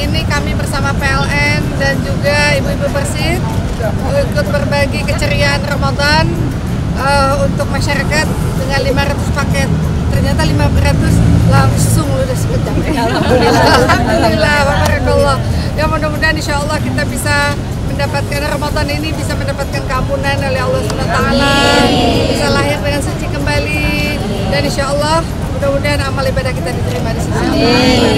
ini kami bersama PLN dan juga ibu-ibu Persib ikut berbagi keceriaan Ramadan untuk masyarakat dengan 500 paket. Ternyata 500 langsung ludes sekejap. Alhamdulillah, barakallah. Ya mudah-mudahan insya Allah kita bisa mendapatkan Ramadan ini, bisa mendapatkan keampunan oleh Allah SWT, bisa lahir dengan suci kembali, dan insya Allah mudah-mudahan amal ibadah kita diterima di sisi Allah.